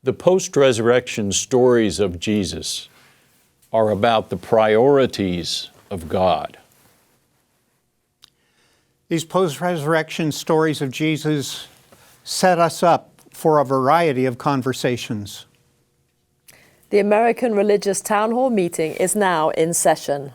The post-resurrection stories of Jesus are about the priorities of God. These post-resurrection stories of Jesus set us up for a variety of conversations. The American Religious Town Hall meeting is now in session.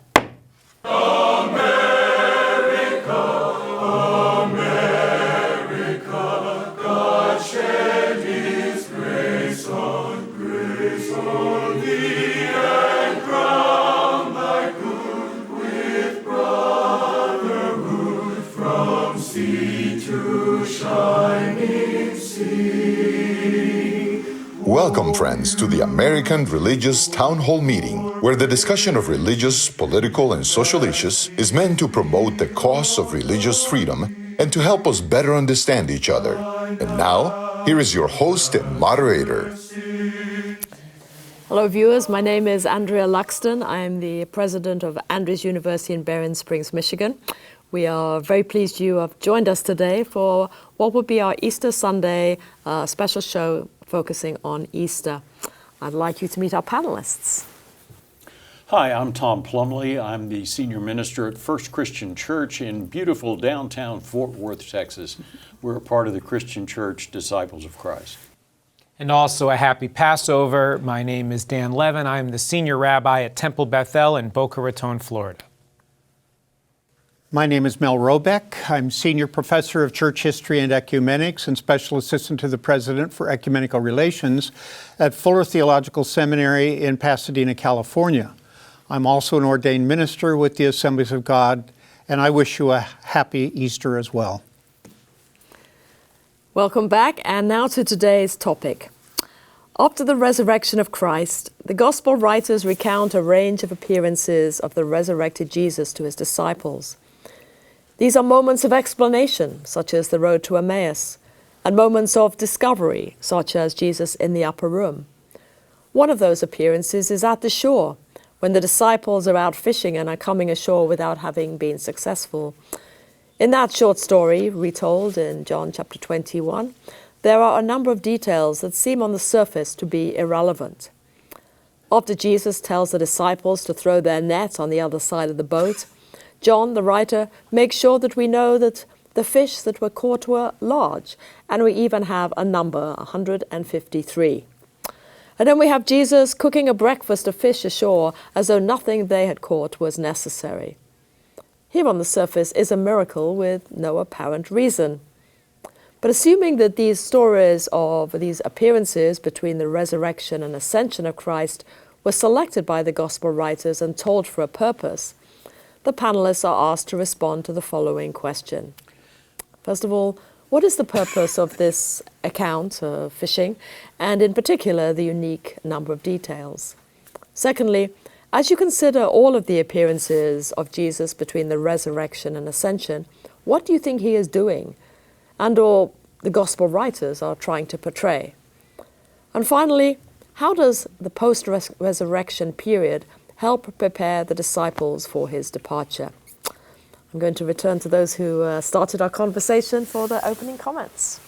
Welcome, friends, to the American Religious Town Hall meeting, where the discussion of religious, political, and social issues is meant to promote the cause of religious freedom and to help us better understand each other. And now, here is your host and moderator. Hello viewers, my name is Andrea Luxton. I'm the president of Andrews University in Berrien Springs, Michigan. We are very pleased you have joined us today for what will be our Easter Sunday special show focusing on Easter. I'd like you to meet our panelists. Hi, I'm Tom Plumley. I'm the senior minister at First Christian Church in beautiful downtown Fort Worth, Texas. We're a part of the Christian Church Disciples of Christ. And also a happy Passover. My name is Dan Levin. I'm the senior rabbi at Temple Bethel in Boca Raton, Florida. My name is Mel Robeck. I'm Senior Professor of Church History and Ecumenics and Special Assistant to the President for Ecumenical Relations at Fuller Theological Seminary in Pasadena, California. I'm also an ordained minister with the Assemblies of God, and I wish you a happy Easter as well. Welcome back, and now to today's topic. After the resurrection of Christ, the Gospel writers recount a range of appearances of the resurrected Jesus to his disciples. These are moments of explanation, such as the road to Emmaus, and moments of discovery, such as Jesus in the upper room. One of those appearances is at the shore, when the disciples are out fishing and are coming ashore without having been successful. In that short story, retold in John chapter 21, there are a number of details that seem on the surface to be irrelevant. After Jesus tells the disciples to throw their net on the other side of the boat, John, the writer, makes sure that we know that the fish that were caught were large, and we even have a number, 153. And then we have Jesus cooking a breakfast of fish ashore as though nothing they had caught was necessary. Here on the surface is a miracle with no apparent reason. But assuming that these stories of these appearances between the resurrection and ascension of Christ were selected by the Gospel writers and told for a purpose, the panelists are asked to respond to the following question. First of all, what is the purpose of this account of fishing, and in particular, the unique number of details? Secondly, as you consider all of the appearances of Jesus between the resurrection and ascension, what do you think he is doing, and/or the Gospel writers are trying to portray? And finally, how does the post-resurrection period help prepare the disciples for his departure? I'm going to return to those who started our conversation for their opening comments.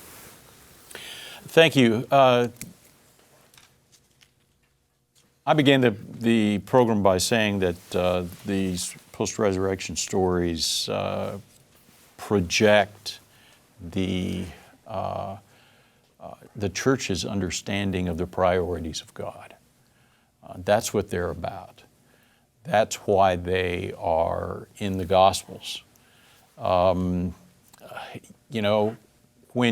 Thank you. I began the program by saying that these post-resurrection stories project the church's understanding of the priorities of God. That's what they're about. That's why they are in the Gospels. When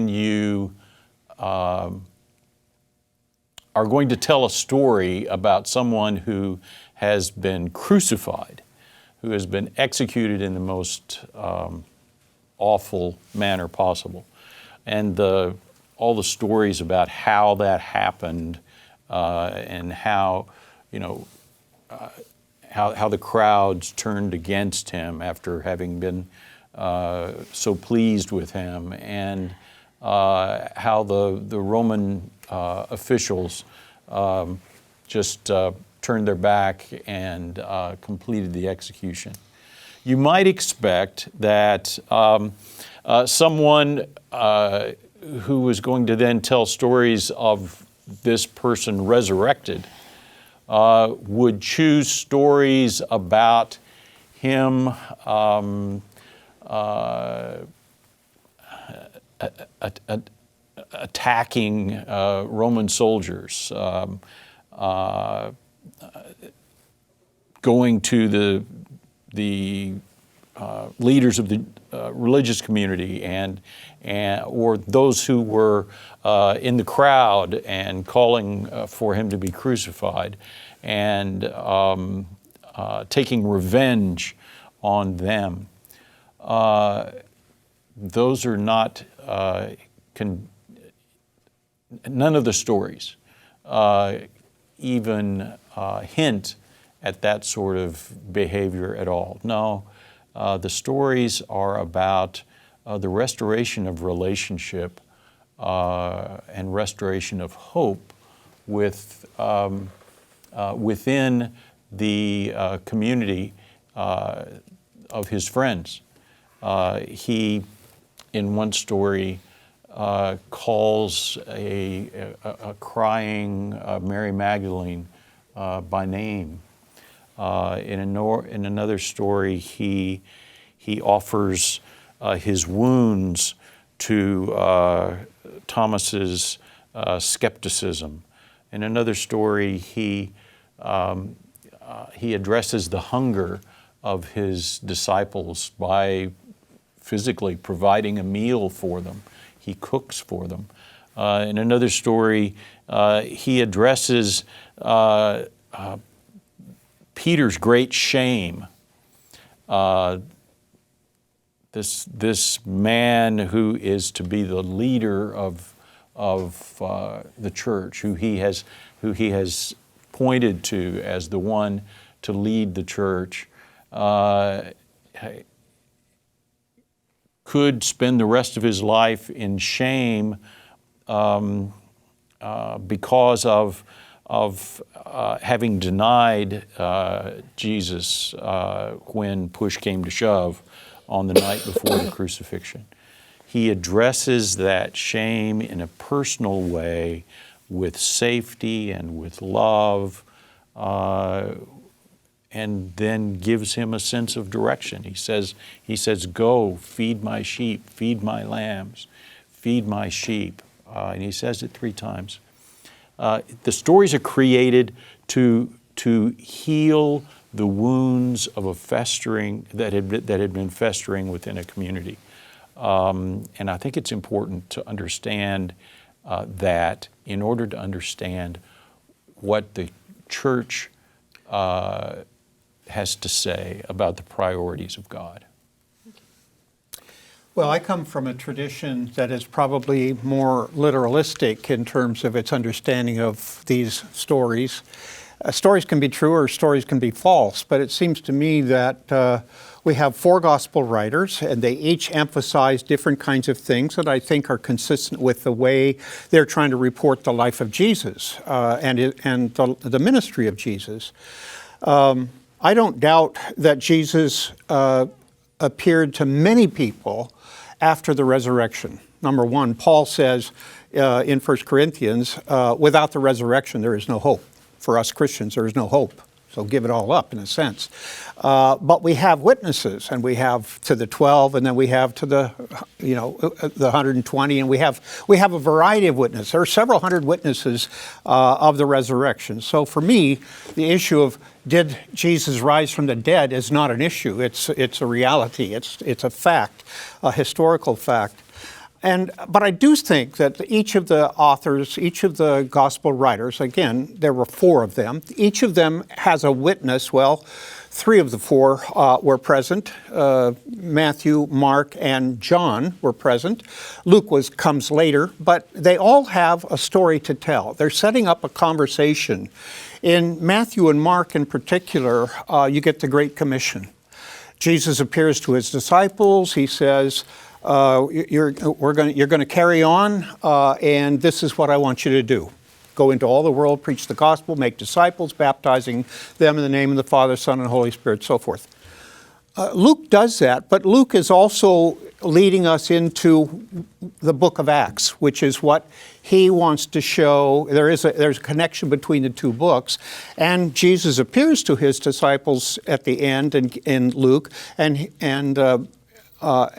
you are going to tell a story about someone who has been crucified, who has been executed in the most awful manner possible, and all the stories about how that happened and how the crowds turned against him after having been so pleased with him, and how the Roman officials just turned their back and completed the execution. You might expect that someone who was going to then tell stories of this person resurrected, would choose stories about him attacking Roman soldiers, going to the leaders of the religious community and or those who were in the crowd and calling for him to be crucified, and taking revenge on them. Those are not, none of the stories even hint at that sort of behavior at all. No, the stories are about the restoration of relationship and restoration of hope with, within the community of his friends. He, in one story, calls a crying Mary Magdalene by name. In another story, he offers his wounds to Thomas's skepticism. In another story, he addresses the hunger of his disciples by physically providing a meal for them. He cooks for them. In another story, he addresses Peter's great shame. This man who is to be the leader of the church, who he has pointed to as the one to lead the church, could spend the rest of his life in shame because of having denied Jesus when push came to shove on the night before the crucifixion. He addresses that shame in a personal way with safety and with love, and then gives him a sense of direction. He says, go, feed my sheep, feed my lambs, feed my sheep. And he says it 3 times. The stories are created to heal the wounds of a festering that had been festering within a community. And I think it's important to understand that in order to understand what the church has to say about the priorities of God. Well, I come from a tradition that is probably more literalistic in terms of its understanding of these stories. Stories can be true or stories can be false, but it seems to me that we have 4 gospel writers, and they each emphasize different kinds of things that I think are consistent with the way they're trying to report the life of Jesus and the ministry of Jesus. I don't doubt that Jesus appeared to many people after the resurrection. Number one, Paul says in 1 Corinthians, without the resurrection, there is no hope. For us Christians, there is no hope. So give it all up, in a sense. But we have witnesses, and we have to the 12, and then we have to the 120, and we have a variety of witnesses. There are several hundred witnesses of the resurrection. So for me, the issue of did Jesus rise from the dead is not an issue. It's a reality. It's a fact, a historical fact. But I do think that each of the authors, each of the gospel writers, again, there were 4 of them, each of them has a witness. Well, 3 of the 4 were present. Matthew, Mark, and John were present. Luke comes later, but they all have a story to tell. They're setting up a conversation. In Matthew and Mark in particular, you get the Great Commission. Jesus appears to his disciples. He says, you're going to carry on, and this is what I want you to do. Go into all the world, preach the gospel, make disciples, baptizing them in the name of the Father, Son, and Holy Spirit, so forth. Luke does that, but Luke is also leading us into the book of Acts, which is what he wants to show. There's a connection between the two books. And Jesus appears to his disciples at the end in Luke, and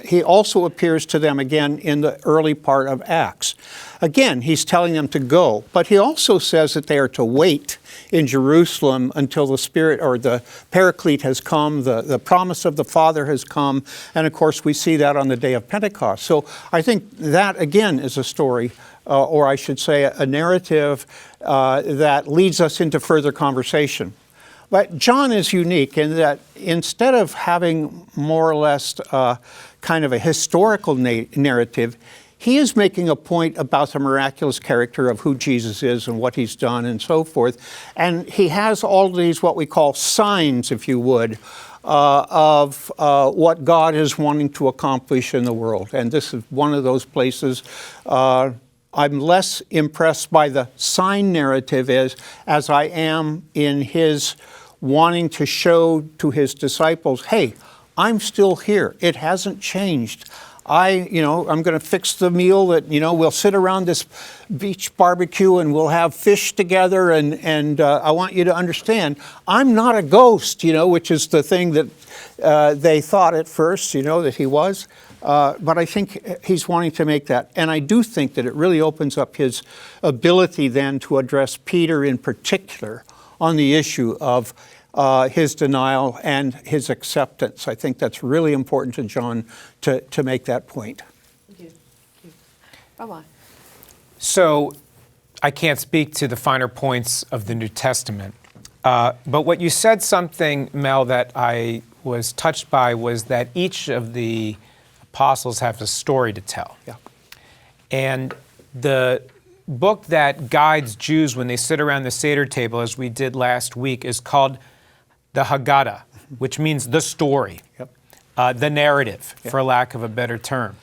he also appears to them again in the early part of Acts. Again, he's telling them to go, but he also says that they are to wait in Jerusalem until the Spirit or the Paraclete has come, the promise of the Father has come, and of course we see that on the day of Pentecost. So I think that again is a story, or I should say a narrative that leads us into further conversation. But John is unique in that instead of having more or less kind of a historical narrative, he is making a point about the miraculous character of who Jesus is and what he's done and so forth. And he has all these what we call signs, if you would, of what God is wanting to accomplish in the world. And this is one of those places. I'm less impressed by the sign narrative as I am in his wanting to show to his disciples, hey, I'm still here. It hasn't changed. I'm going to fix the meal that, we'll sit around this beach barbecue and we'll have fish together. And I want you to understand, I'm not a ghost, which is the thing that they thought at first, that he was. But I think he's wanting to make that. And I do think that it really opens up his ability then to address Peter in particular on the issue of his denial and his acceptance. I think that's really important to John to make that point. Thank you. Rabbi. So I can't speak to the finer points of the New Testament. But what you said something, Mel, that I was touched by was that each of the apostles have a story to tell. Yeah. And the book that guides Jews when they sit around the Seder table, as we did last week, is called the Haggadah, which means the story, the narrative, for lack of a better term.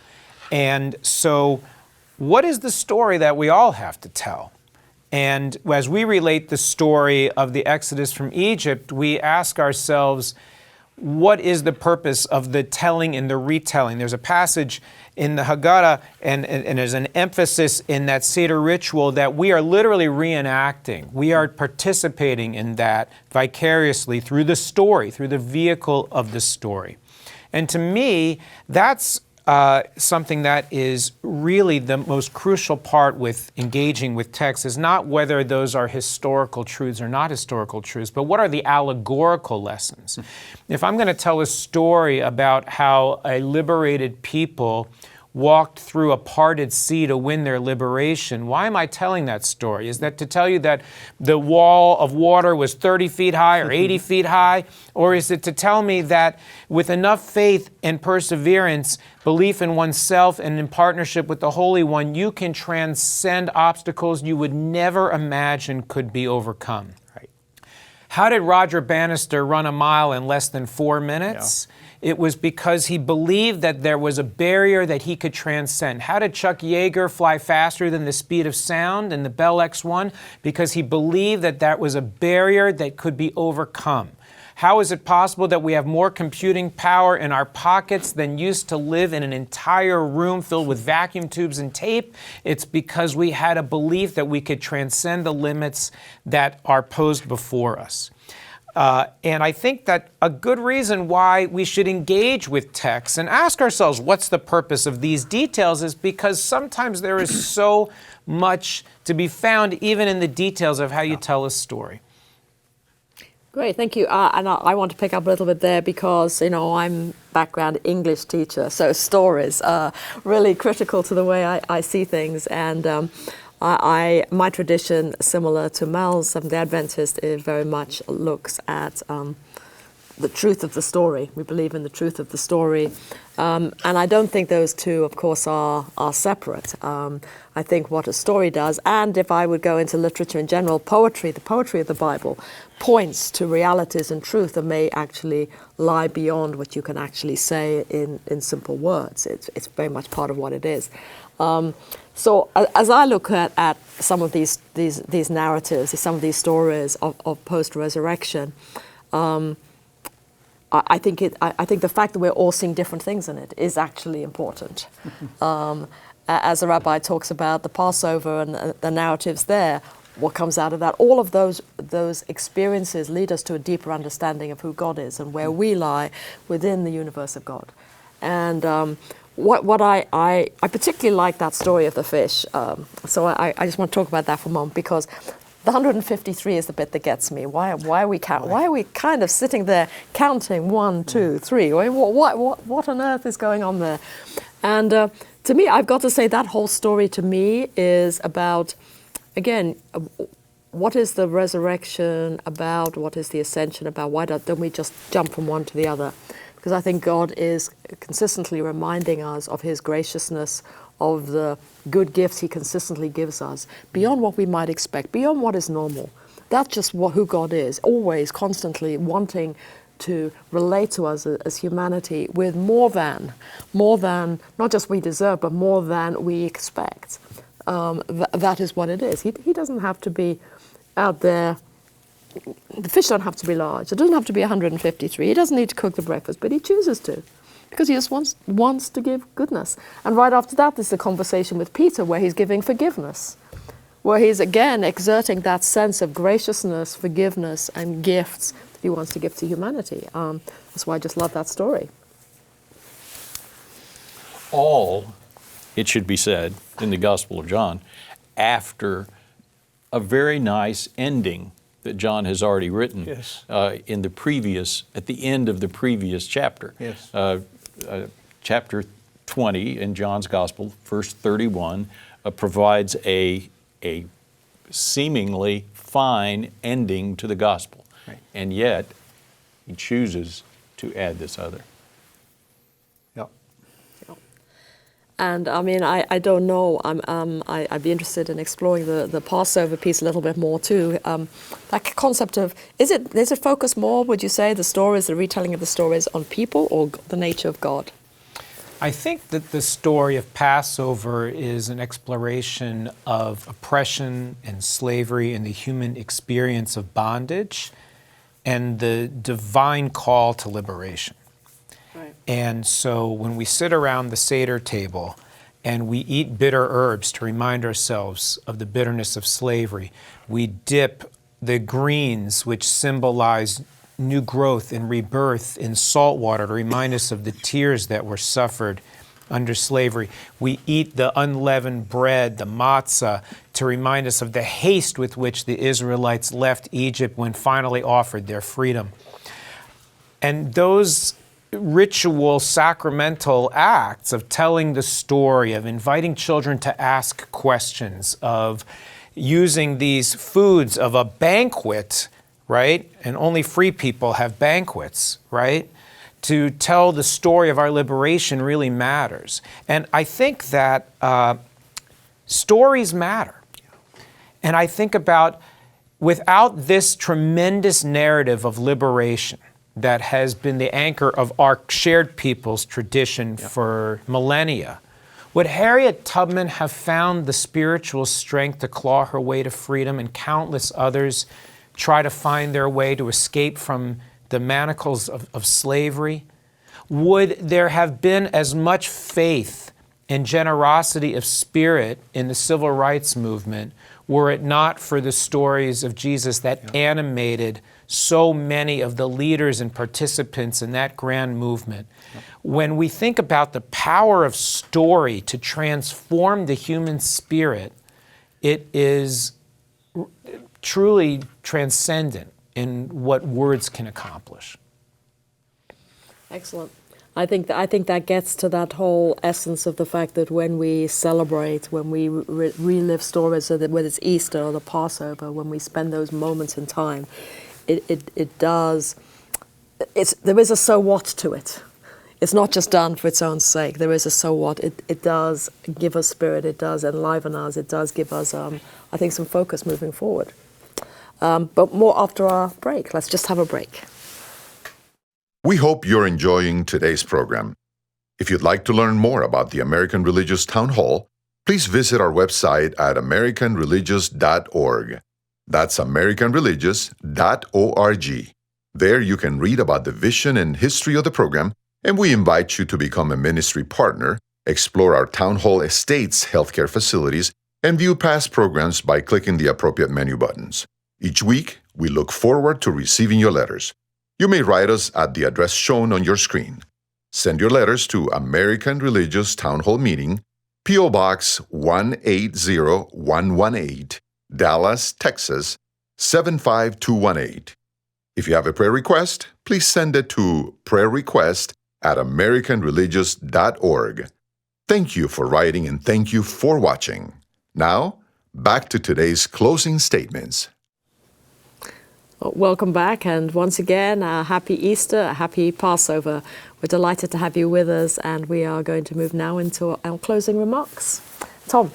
And so what is the story that we all have to tell? And as we relate the story of the Exodus from Egypt, we ask ourselves, what is the purpose of the telling and the retelling? There's a passage in the Haggadah, and there's an emphasis in that Seder ritual that we are literally reenacting. We are participating in that vicariously through the story, through the vehicle of the story. And to me, that's something that is really the most crucial part with engaging with text, is not whether those are historical truths or not historical truths, but what are the allegorical lessons. If I'm going to tell a story about how a liberated people walked through a parted sea to win their liberation, why am I telling that story? Is that to tell you that the wall of water was 30 feet high or 80 feet high? Or is it to tell me that with enough faith and perseverance, belief in oneself and in partnership with the Holy One, you can transcend obstacles you would never imagine could be overcome? Right. How did Roger Bannister run a mile in less than 4 minutes? Yeah. It was because he believed that there was a barrier that he could transcend. How did Chuck Yeager fly faster than the speed of sound in the Bell X-1? Because he believed that that was a barrier that could be overcome. How is it possible that we have more computing power in our pockets than used to live in an entire room filled with vacuum tubes and tape? It's because we had a belief that we could transcend the limits that are posed before us. And I think that a good reason why we should engage with text and ask ourselves what's the purpose of these details is because sometimes there is so much to be found even in the details of how you tell a story. Great, thank you. And I want to pick up a little bit there because, I'm background English teacher, so stories are really critical to the way I see things. And my tradition, similar to Mel's, Seventh-day Adventist, it very much looks at the truth of the story. We believe in the truth of the story. And I don't think those two, of course, are separate. I think what a story does, and if I would go into literature in general, poetry, the poetry of the Bible, points to realities and truth that may actually lie beyond what you can actually say in simple words. It's very much part of what it is. So as I look at some of these narratives, some of these stories of post-resurrection, I think the fact that we're all seeing different things in it is actually important. As the rabbi talks about the Passover and the narratives there, what comes out of that, all of those experiences lead us to a deeper understanding of who God is and where we lie within the universe of God. And what I particularly like that story of the fish. So I just want to talk about that for a moment, because the 153 is the bit that gets me. Why are we kind of sitting there counting 1, 2, 3? What on earth is going on there? And to me, I've got to say that whole story to me is about, again, what is the resurrection about? What is the ascension about? Why don't we just jump from one to the other? Because I think God is consistently reminding us of His graciousness, of the good gifts He consistently gives us, beyond what we might expect, beyond what is normal. That's just who God is, always, constantly wanting to relate to us as humanity with more than, not just we deserve, but more than we expect. That is what it is. He doesn't have to be out there. The fish don't have to be large. It doesn't have to be 153. He doesn't need to cook the breakfast, but He chooses to, because He just wants to give goodness. And right after that, there's the conversation with Peter where He's giving forgiveness, where He's again exerting that sense of graciousness, forgiveness, and gifts that He wants to give to humanity. That's why I just love that story. All, it should be said, in the Gospel of John, after a very nice ending that John has already written. Yes. At the end of the previous chapter. Yes. Chapter 20 in John's Gospel, verse 31, provides a seemingly fine ending to the Gospel. Right. And yet, He chooses to add this other. Yep. And I mean, I don't know. I'd be interested in exploring the Passover piece a little bit more too. That concept of is it focused more? Would you say the stories, the retelling of the stories, on people or the nature of God? I think that the story of Passover is an exploration of oppression and slavery and the human experience of bondage and the divine call to liberation. Right. And so when we sit around the Seder table and we eat bitter herbs to remind ourselves of the bitterness of slavery, we dip the greens, which symbolize new growth and rebirth, in salt water to remind us of the tears that were suffered under slavery. We eat the unleavened bread, the matzah, to remind us of the haste with which the Israelites left Egypt when finally offered their freedom. And those ritual, sacramental acts of telling the story, of inviting children to ask questions, of using these foods of a banquet, right? And only free people have banquets, right? To tell the story of our liberation really matters. And I think that stories matter. And I think about, without this tremendous narrative of liberation that has been the anchor of our shared people's tradition for millennia, would Harriet Tubman have found the spiritual strength to claw her way to freedom, and countless others try to find their way to escape from the manacles of slavery? Would there have been as much faith and generosity of spirit in the civil rights movement were it not for the stories of Jesus that animated so many of the leaders and participants in that grand movement? When we think about the power of story to transform the human spirit, it is truly transcendent in what words can accomplish. Excellent. I think that gets to that whole essence of the fact that when we celebrate, when we relive stories, so that whether it's Easter or the Passover, when we spend those moments in time, it does. There is a so what to it. It's not just done for its own sake. There is a so what. It does give us spirit. It does enliven us. It does give us, I think, some focus moving forward. But more after our break. Let's just have a break. We hope you're enjoying today's program. If you'd like to learn more about the American Religious Town Hall, please visit our website at americanreligious.org. That's americanreligious.org. There you can read about the vision and history of the program, and we invite you to become a ministry partner, explore our Town Hall Estates healthcare facilities, and view past programs by clicking the appropriate menu buttons. Each week, we look forward to receiving your letters. You may write us at the address shown on your screen. Send your letters to American Religious Town Hall Meeting, P.O. Box 180118, Dallas, Texas 75218. If you have a prayer request, please send it to prayerrequest@americanreligious.org. Thank you for writing and thank you for watching. Now, back to today's closing statements. Welcome back, and once again, a happy Easter, a happy Passover. We're delighted to have you with us, and we are going to move now into our closing remarks. Tom.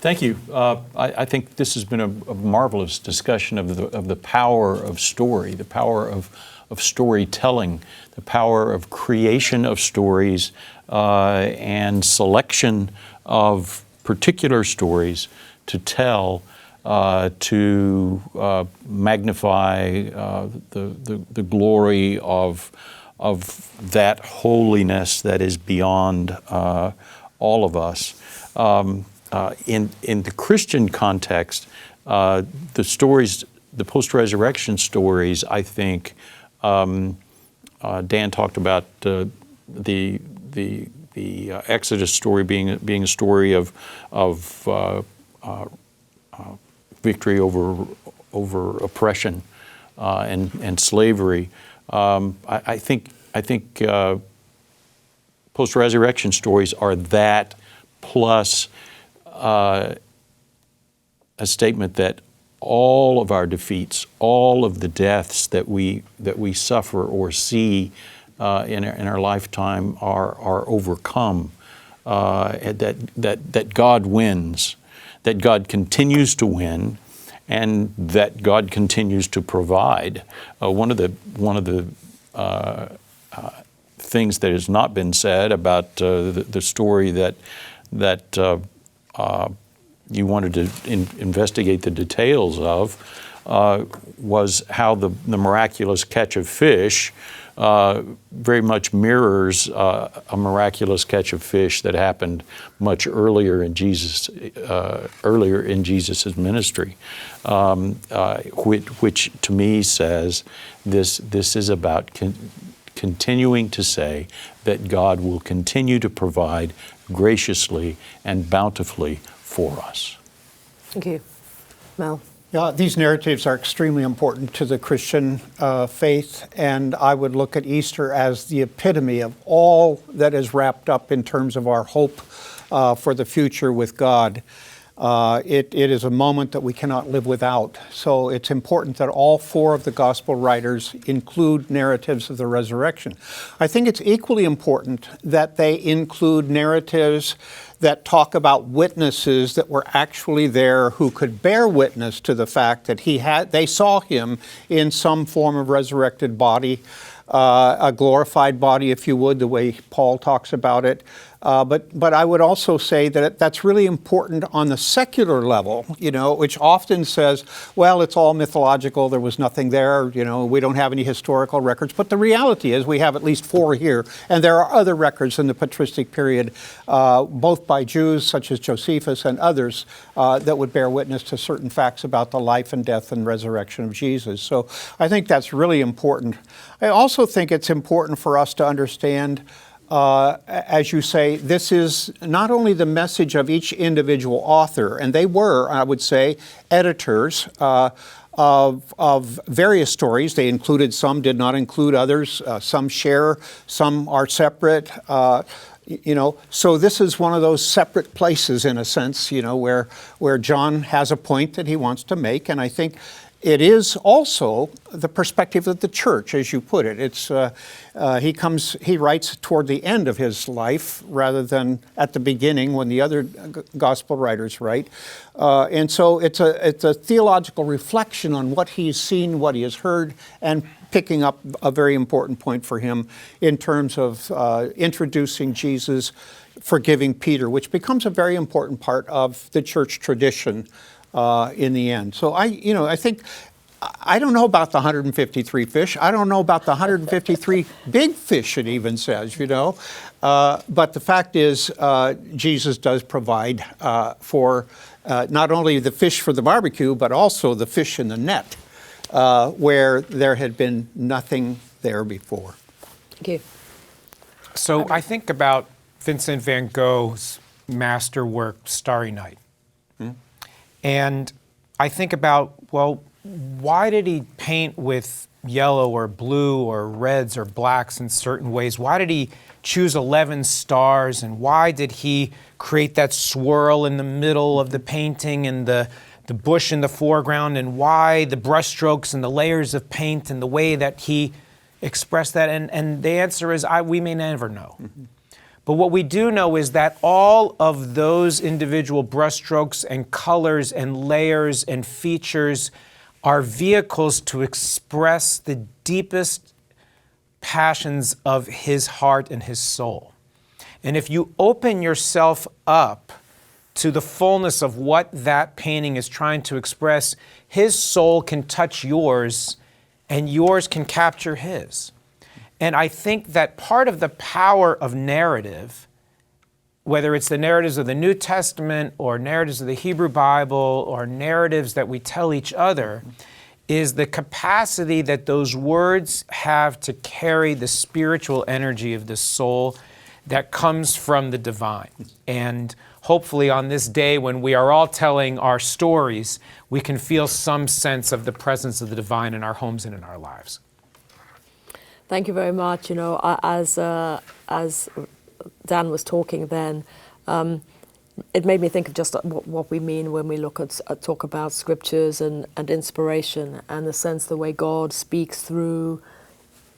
Thank you. I think this has been a marvelous discussion of the power of story, the power of storytelling, the power of creation of stories and selection of particular stories to tell, to magnify the glory of that holiness that is beyond all of us. In the Christian context, the stories, the post-resurrection stories, I think, Dan talked about the Exodus story being a story of victory over oppression and slavery. I think post-resurrection stories are that plus a statement that all of our defeats, all of the deaths that we suffer or see in our lifetime are overcome. That God wins, that God continues to win, and that God continues to provide. One of the things that has not been said about the story that you wanted to investigate the details of was how the miraculous catch of fish very much mirrors a miraculous catch of fish that happened much earlier in Jesus' ministry, which to me says this is about continuing to say that God will continue to provide graciously and bountifully for us. Thank you. Mel. Yeah, these narratives are extremely important to the Christian faith, and I would look at Easter as the epitome of all that is wrapped up in terms of our hope for the future with God. It is a moment that we cannot live without. So it's important that all four of the gospel writers include narratives of the resurrection. I think it's equally important that they include narratives that talk about witnesses that were actually there who could bear witness to the fact that they saw him in some form of resurrected body, a glorified body, if you would, the way Paul talks about it. But I would also say that that's really important on the secular level, which often says, well, it's all mythological, there was nothing there, we don't have any historical records. But the reality is we have at least four here, and there are other records in the patristic period, both by Jews such as Josephus and others, that would bear witness to certain facts about the life and death and resurrection of Jesus. So I think that's really important. I also think it's important for us to understand, as you say, this is not only the message of each individual author, and they were, I would say, editors of various stories. They included some, did not include others. Some share, some are separate. So this is one of those separate places, in a sense, where John has a point that he wants to make, and I think it is also the perspective of the church, as you put it. It's he writes toward the end of his life rather than at the beginning when the other gospel writers write, and so it's a theological reflection on what he's seen, what he has heard, and picking up a very important point for him in terms of introducing Jesus, forgiving Peter, which becomes a very important part of the church tradition. In the end. So I think I don't know about the 153 fish. I don't know about the 153 big fish, it even says, you know. But the fact is, Jesus does provide for not only the fish for the barbecue, but also the fish in the net, where there had been nothing there before. Thank you. So I think about Vincent van Gogh's masterwork, Starry Night. And I think about, well, why did he paint with yellow or blue or reds or blacks in certain ways? Why did he choose 11 stars? And why did he create that swirl in the middle of the painting and the bush in the foreground? And why the brushstrokes and the layers of paint and the way that he expressed that? And the answer is, we may never know. But what we do know is that all of those individual brushstrokes and colors and layers and features are vehicles to express the deepest passions of his heart and his soul. And if you open yourself up to the fullness of what that painting is trying to express, his soul can touch yours and yours can capture his. And I think that part of the power of narrative, whether it's the narratives of the New Testament or narratives of the Hebrew Bible or narratives that we tell each other, is the capacity that those words have to carry the spiritual energy of the soul that comes from the divine. And hopefully on this day when we are all telling our stories, we can feel some sense of the presence of the divine in our homes and in our lives. Thank you very much. You know, as Dan was talking then, it made me think of just what we mean when we look at talk about scriptures and inspiration, and the sense the way God speaks through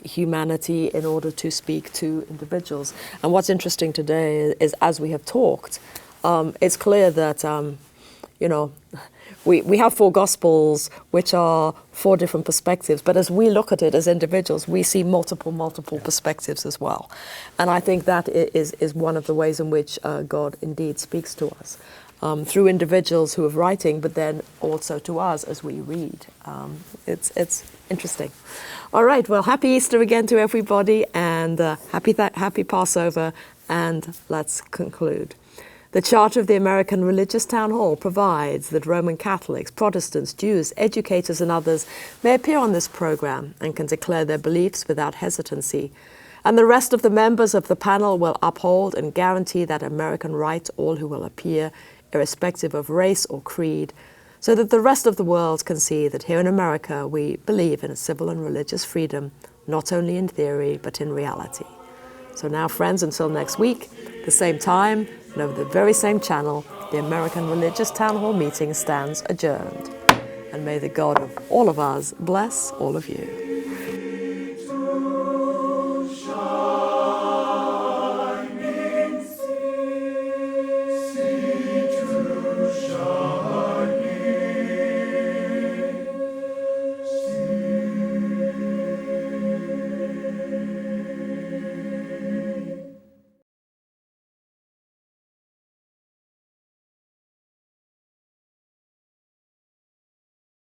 humanity in order to speak to individuals. And what's interesting today is, as we have talked, it's clear that you know, we have 4 Gospels, which are 4 different perspectives. But as we look at it as individuals, we see multiple perspectives as well. And I think that is one of the ways in which God indeed speaks to us, through individuals who are writing, but then also to us as we read. It's interesting. All right, well, happy Easter again to everybody, and happy Passover, and let's conclude. The Charter of the American Religious Town Hall provides that Roman Catholics, Protestants, Jews, educators and others may appear on this program and can declare their beliefs without hesitancy. And the rest of the members of the panel will uphold and guarantee that American right to all who will appear, irrespective of race or creed, so that the rest of the world can see that here in America we believe in a civil and religious freedom, not only in theory but in reality. So now, friends, until next week, the same time, and over the very same channel, the American Religious Town Hall meeting stands adjourned. And may the God of all of us bless all of you.